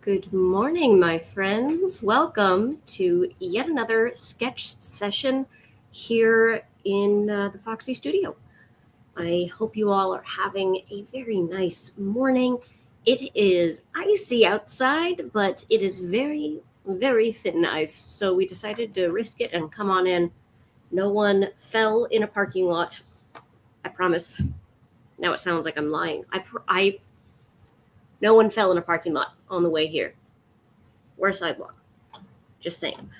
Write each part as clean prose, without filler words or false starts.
Good morning, my friends. Welcome to yet another sketch session here in the Foxy Studio. I hope you all are having a very nice morning. It is icy outside, but it is very, very thin ice, so we decided to risk it and come on in. No one fell in a parking lot. I promise. Now it sounds like I'm lying. No one fell in a parking lot on the way here. We're a sidewalk. Just saying.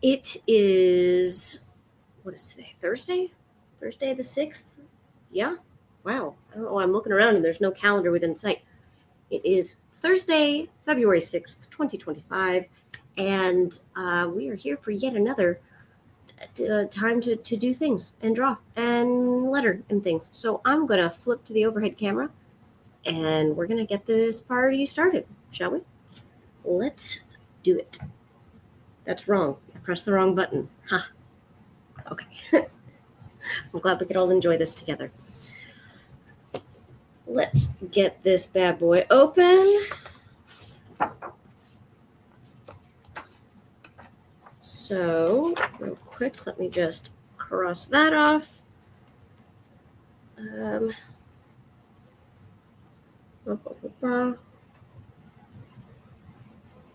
It is, what is today? Thursday? Thursday the 6th? Yeah? Wow. I don't know why I'm looking around and there's no calendar within sight. It is Thursday, February 6th, 2025. And we are here for yet another time to do things and draw and letter and things. So I'm going to flip to the overhead camera and we're going to get this party started, shall we? Let's do it. That's wrong. I pressed the wrong button. Ha. Okay. I'm glad we could all enjoy this together. Let's get this bad boy open. So, real quick, let me just cross that off.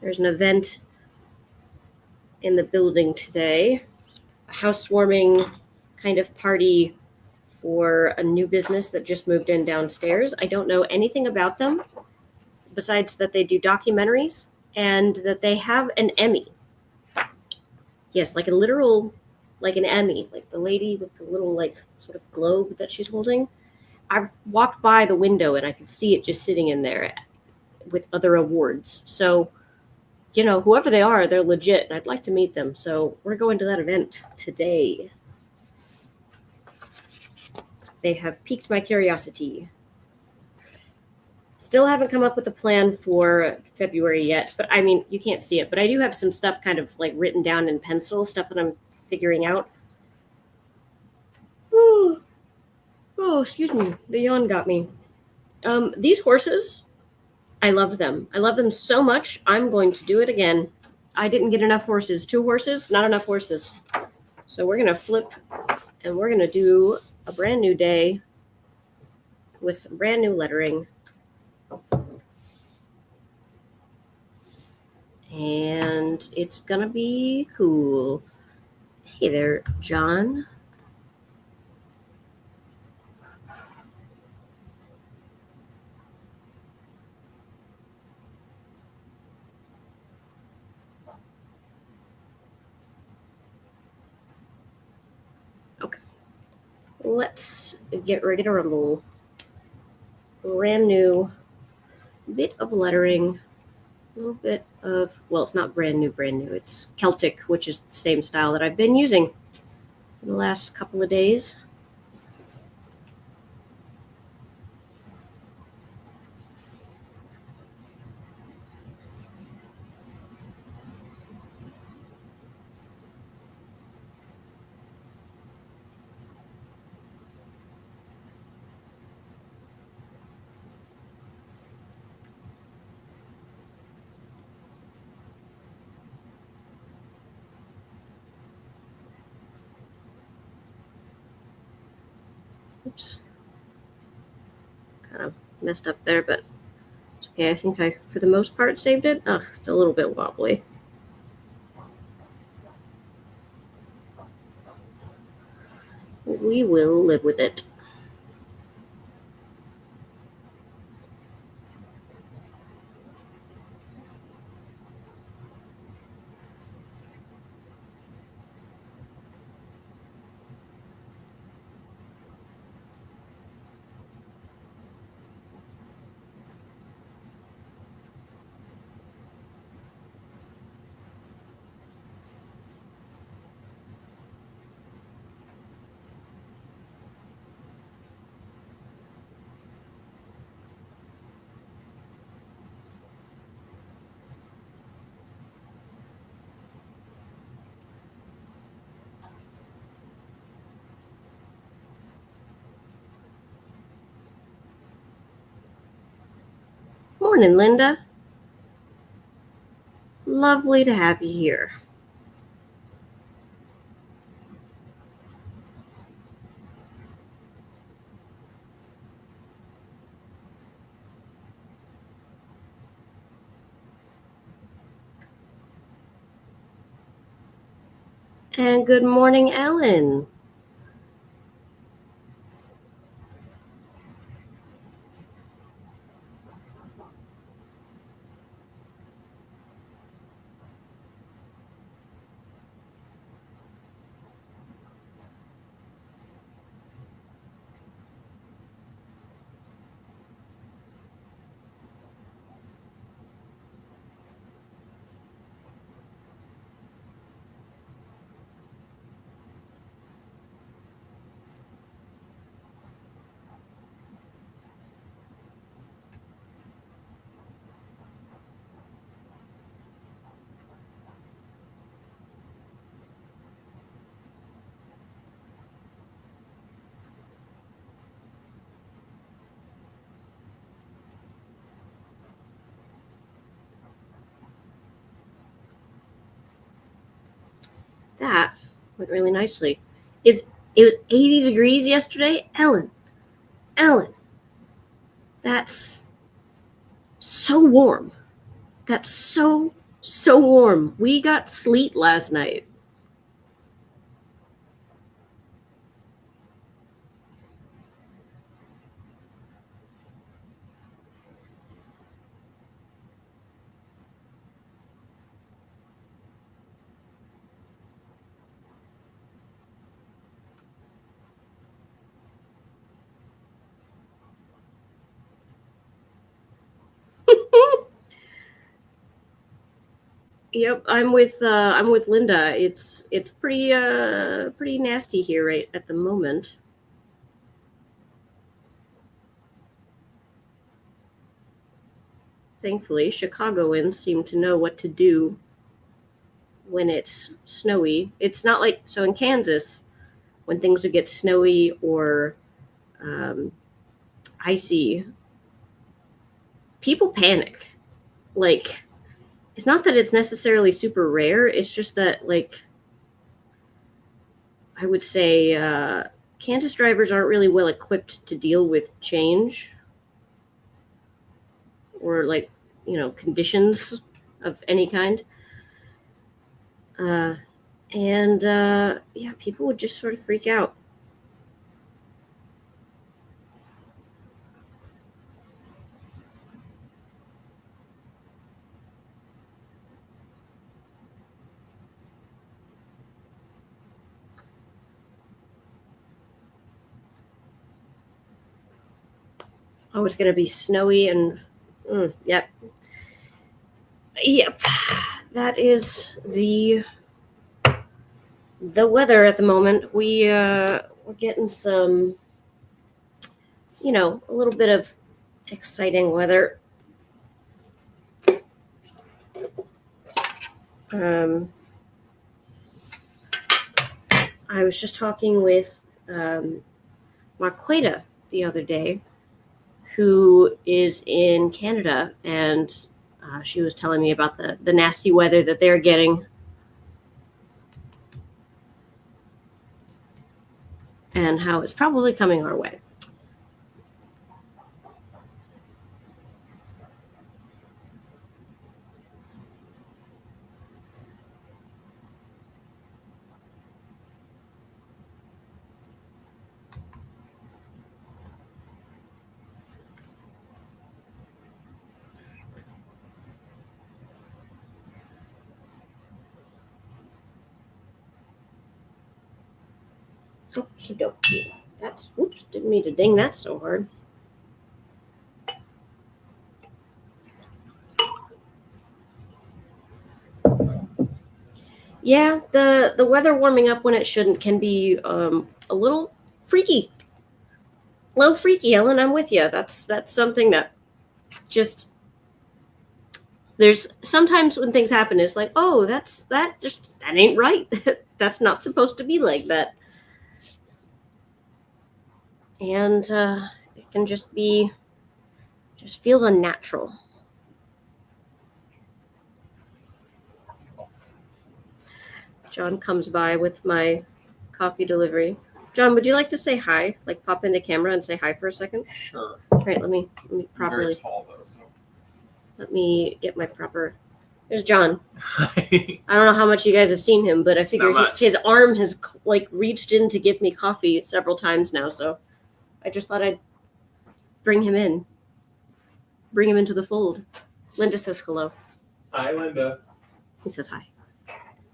There's an event in the building today, a housewarming kind of party for a new business that just moved in downstairs. I don't know anything about them besides that they do documentaries and that they have an Emmy. Yes, like a literal, like an Emmy, like the lady with the little like sort of globe that she's holding. I walked by the window and I could see it just sitting in there with other awards. So, you know, whoever they are, they're legit and I'd like to meet them. So we're going to that event today. They have piqued my curiosity. Still haven't come up with a plan for February yet, but I mean, you can't see it, but I do have some stuff kind of like written down in pencil, stuff that I'm figuring out. Oh, excuse me. The yawn got me. These horses, I love them. I love them so much. I'm going to do it again. I didn't get enough horses. 2 horses, not enough horses. So we're going to flip and we're going to do a brand new day with some brand new lettering. And it's going to be cool. Hey there, John. Okay. Let's get ready to rumble. Brand new bit of lettering. A little bit of, well, it's not brand new. It's Celtic, which is the same style that I've been using for the last couple of days. Oops. Kind of messed up there, but it's okay. I think I, for the most part, saved it. Ugh, it's a little bit wobbly. We will live with it. Morning, Linda. Lovely to have you here. And good morning, Ellen. That went really nicely. It was 80 degrees yesterday? Ellen, that's so warm. That's so warm. We got sleet last night. Yep, I'm with Linda. It's pretty nasty here right at the moment. Thankfully, Chicagoans seem to know what to do when it's snowy. It's not like so in Kansas when things would get snowy or icy, people panic. Like, it's not that it's necessarily super rare. It's just that, like, I would say Kansas drivers aren't really well equipped to deal with change or, like, conditions of any kind. And yeah, people would just sort of freak out. Oh, it's going to be snowy and yep. That is the weather at the moment. We're getting some, a little bit of exciting weather. I was just talking with Marqueta the other day, who is in Canada, and she was telling me about the nasty weather that they're getting. And how it's probably coming our way. Okie dokie. Whoops, didn't mean to ding that so hard. Yeah, the weather warming up when it shouldn't can be a little freaky. A little freaky, Ellen. I'm with you. That's something that just there's sometimes when things happen, it's like, oh, that ain't right. That's not supposed to be like that. And it can just feels unnatural. John comes by with my coffee delivery. John, would you like to say hi? Like pop into camera and say hi for a second? Sure. All right, let me properly. I'm very tall though, so. Let me get my proper. There's John. Hi. I don't know how much you guys have seen him, but I figure Not much. his arm has like reached in to give me coffee several times now. So I just thought I'd bring him in, bring him into the fold. Linda says hello. Hi, Linda. He says hi.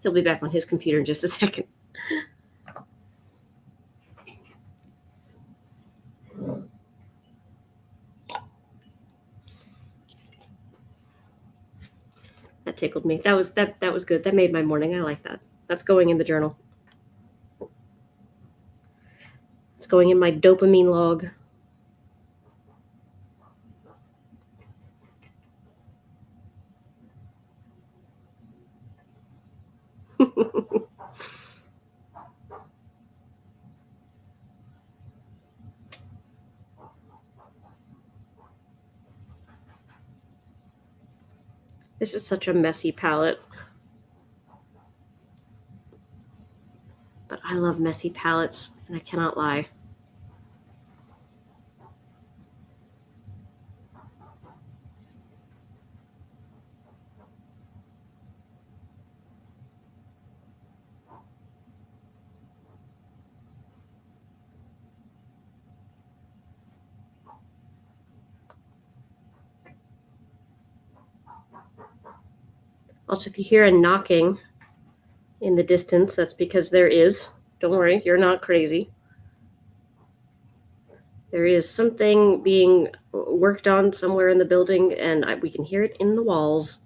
He'll be back on his computer in just a second. That tickled me. That was good. That made my morning. I like that. That's going in the journal. It's going in my dopamine log. This is such a messy palette. But I love messy palettes, and I cannot lie. Also, if you hear a knocking in the distance, that's because there is. Don't worry, you're not crazy. There is something being worked on somewhere in the building, and we can hear it in the walls.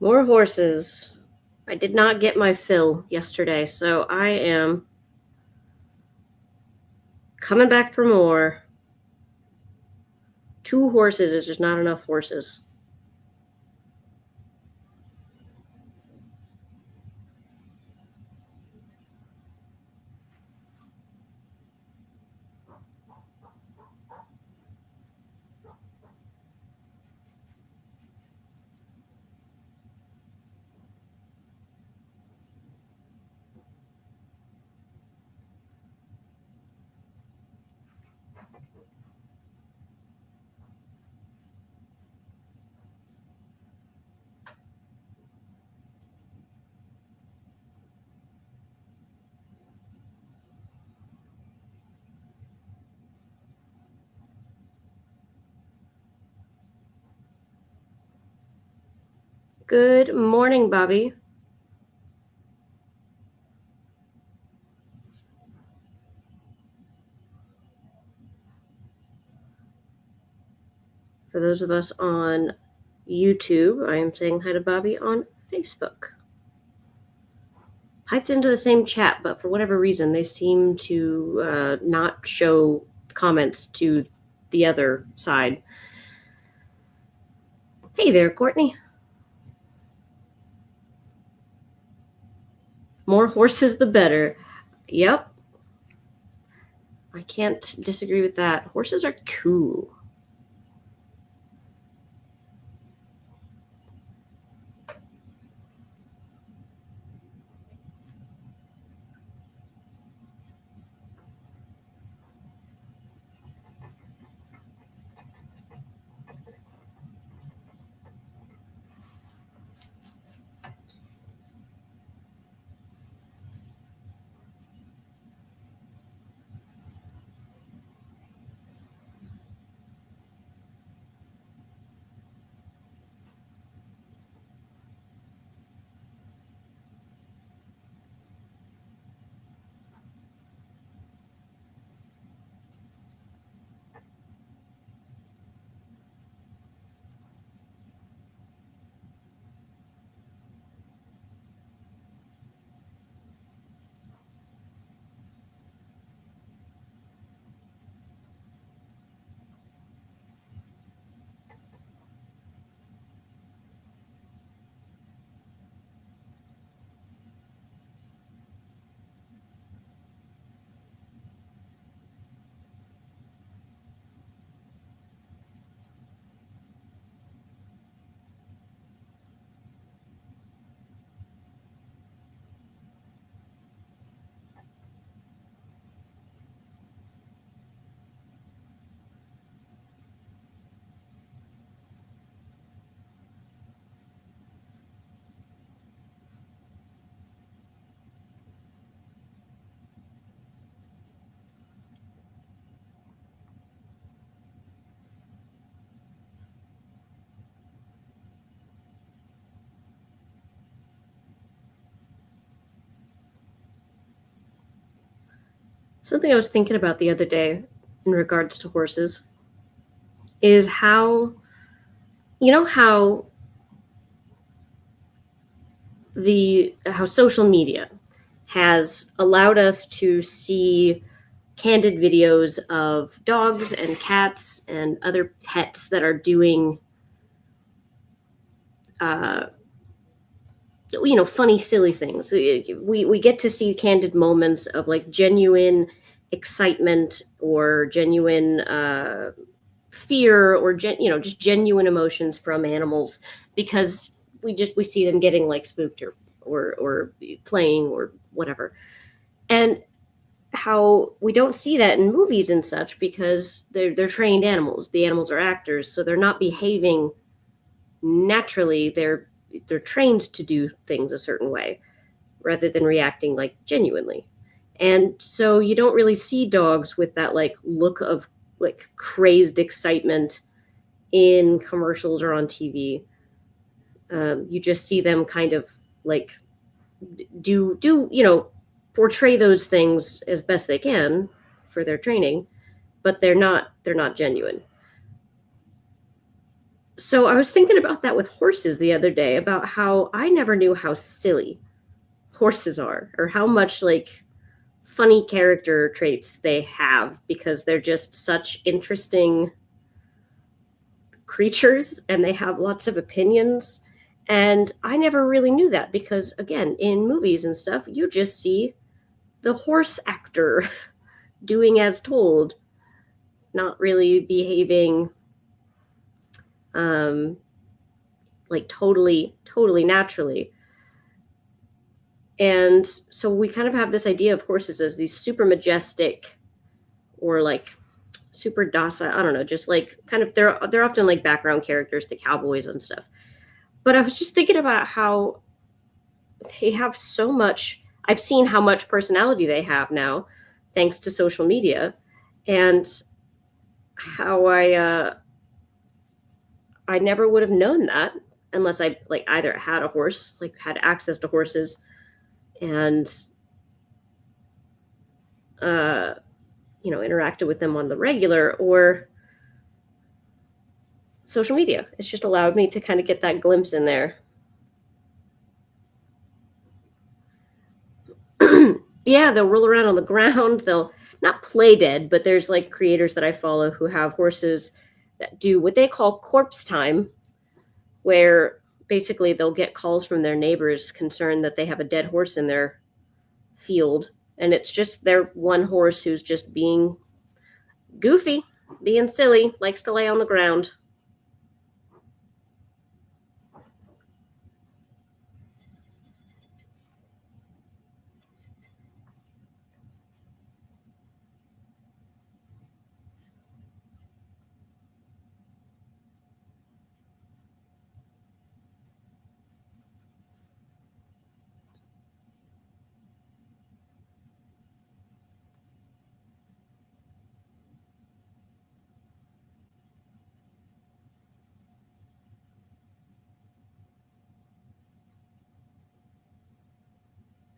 More horses. I did not get my fill yesterday, so I am coming back for more. 2 horses is just not enough horses. Good morning, Bobby. For those of us on YouTube, I am saying hi to Bobby on Facebook. Piped into the same chat, but for whatever reason, they seem to not show comments to the other side. Hey there, Courtney. More horses, the better. Yep. I can't disagree with that. Horses are cool. Something I was thinking about the other day in regards to horses is how, how how social media has allowed us to see candid videos of dogs and cats and other pets that are doing uh, funny silly things. We get to see candid moments of like genuine excitement or genuine fear or just genuine emotions from animals because we see them getting like spooked or playing or whatever. And how we don't see that in movies and such because they're trained animals. The animals are actors, so they're not behaving naturally. They're trained to do things a certain way rather than reacting like genuinely. And so you don't really see dogs with that like look of like crazed excitement in commercials or on TV. You just see them kind of like do portray those things as best they can for their training, but they're not genuine. So I was thinking about that with horses the other day about how I never knew how silly horses are or how much like funny character traits they have because they're just such interesting creatures and they have lots of opinions. And I never really knew that because, again, in movies and stuff, you just see the horse actor doing as told, not really behaving um, like totally naturally. And so we kind of have this idea of horses as these super majestic or like super docile. I don't know, just like kind of they're often like background characters to cowboys and stuff. But I was just thinking about how they have so much. I've seen how much personality they have now, thanks to social media, and how I never would have known that unless I like either had a horse, like had access to horses, and uh, interacted with them on the regular, or social media. It's just allowed me to kind of get that glimpse in there. Yeah, they'll roll around on the ground. They'll not play dead, but there's like creators that I follow who have horses that do what they call corpse time, where basically they'll get calls from their neighbors concerned that they have a dead horse in their field And it's just their one horse who's just being goofy, being silly, likes to lay on the ground.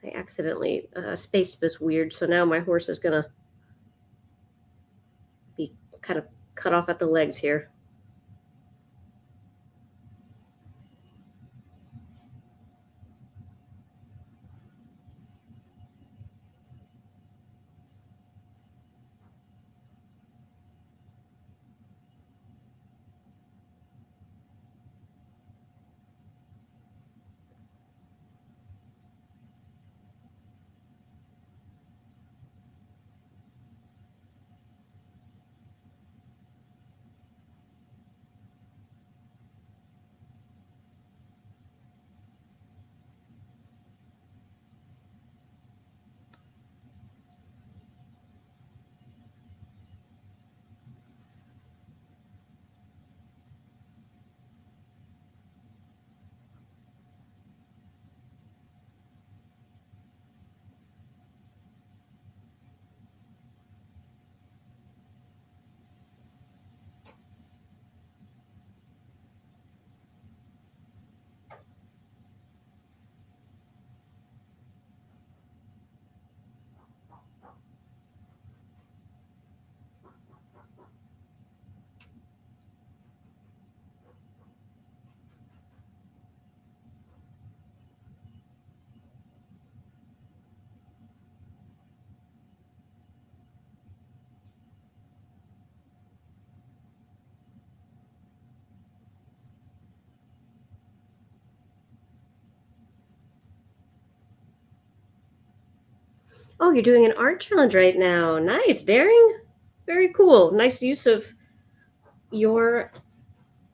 I accidentally spaced this weird, so now my horse is gonna be kind of cut off at the legs here. Oh, you're doing an art challenge right now. Nice, daring. Very cool. Nice use of your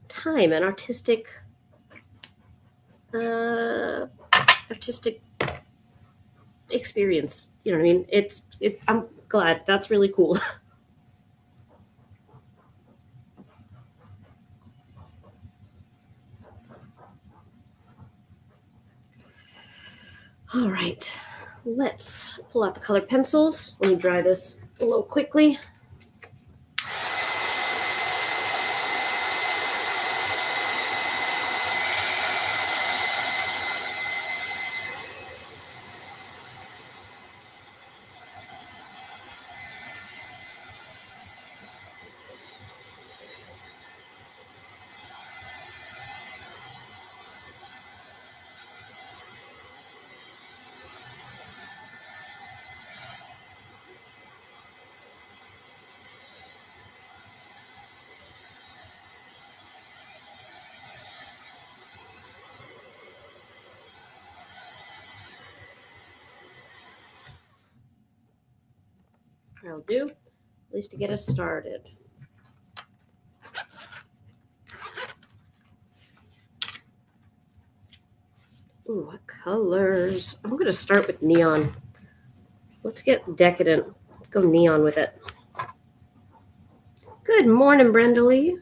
time and uh, artistic experience. You know what I mean? I'm glad. That's really cool. All right, let's pull out the colored pencils. Let me dry this a little quickly. That'll do, at least to get us started. Ooh, what colors? I'm going to start with neon. Let's get decadent. Go neon with it. Good morning, Brenda Lee.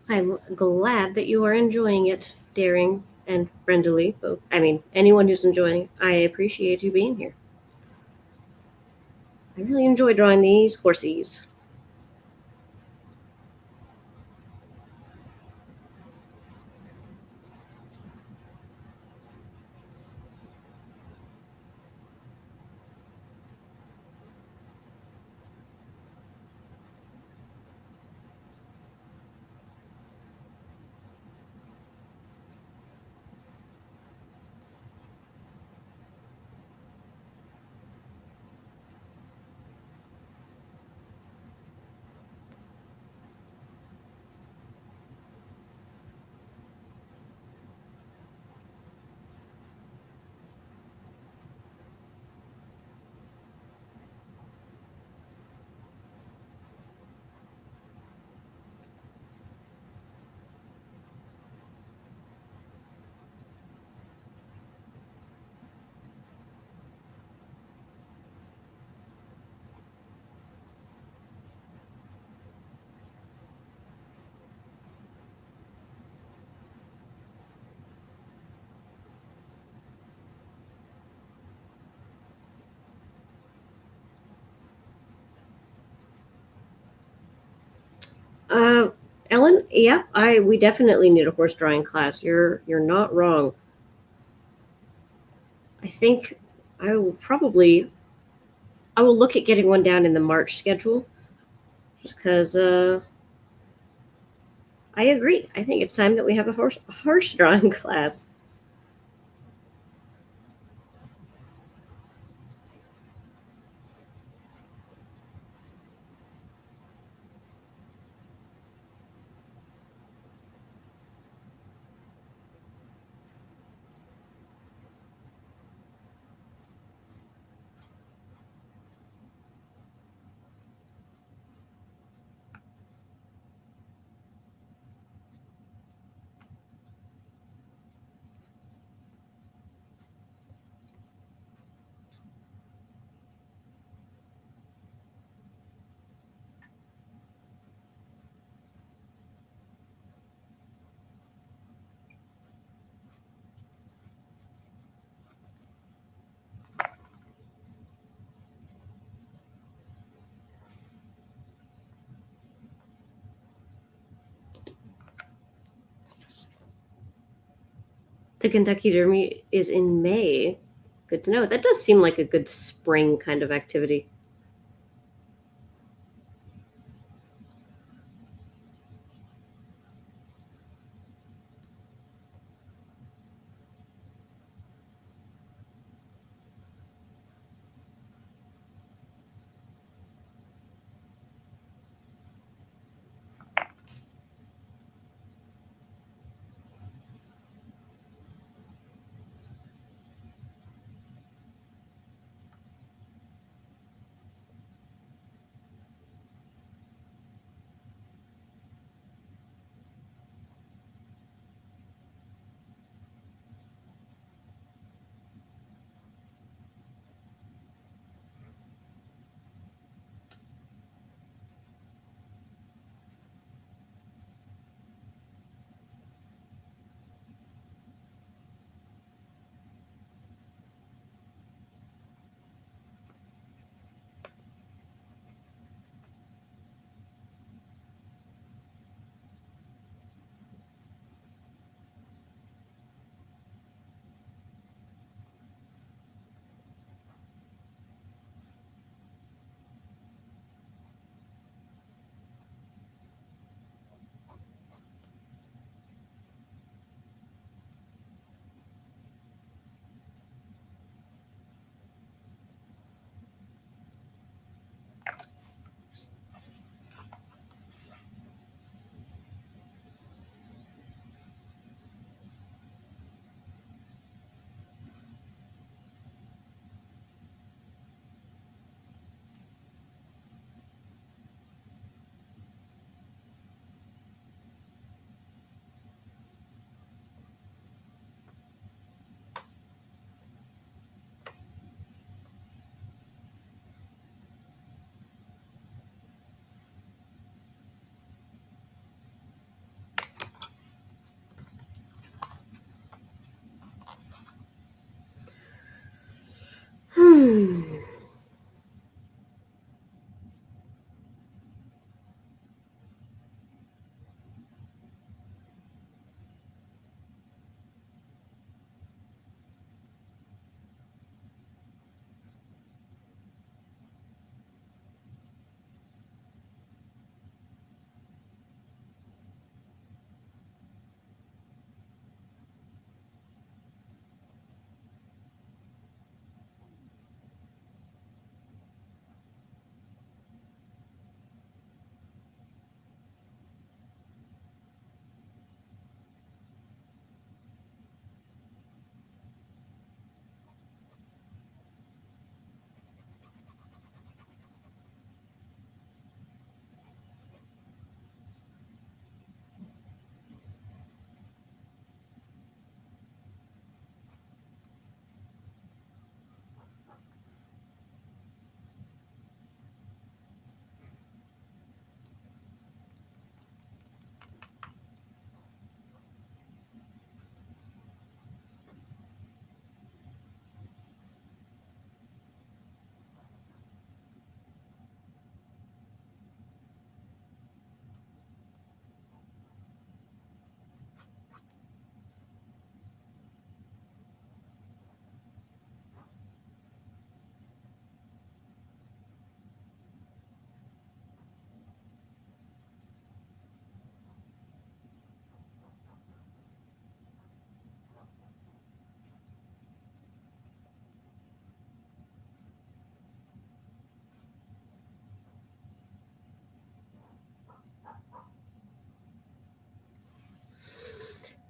I'm glad that you are enjoying it, Daring and Brenda both. I mean, anyone who's enjoying, I appreciate you being here. I really enjoy drawing these horsies. Uh, Ellen, yeah, we definitely need a horse drawing class. You're not wrong. I think I will look at getting one down in the March schedule, just because I agree. I think it's time that we have a horse drawing class. The Kentucky Derby is in May. Good to know. That does seem like a good spring kind of activity.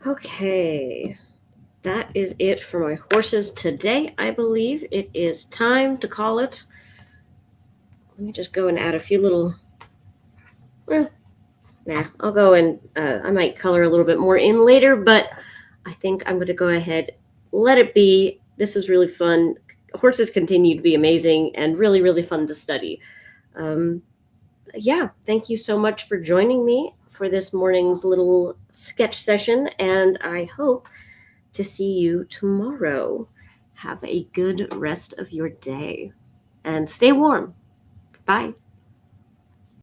Okay, that is it for my horses today. I believe it is time to call it. Let me just go and add a few little. I'll go and I might color a little bit more in later, but I think I'm going to go ahead, let it be. This is really fun. Horses continue to be amazing and really, really fun to study. Yeah, thank you so much for joining me for this morning's little sketch session, and I hope to see you tomorrow. Have a good rest of your day and stay warm. Bye.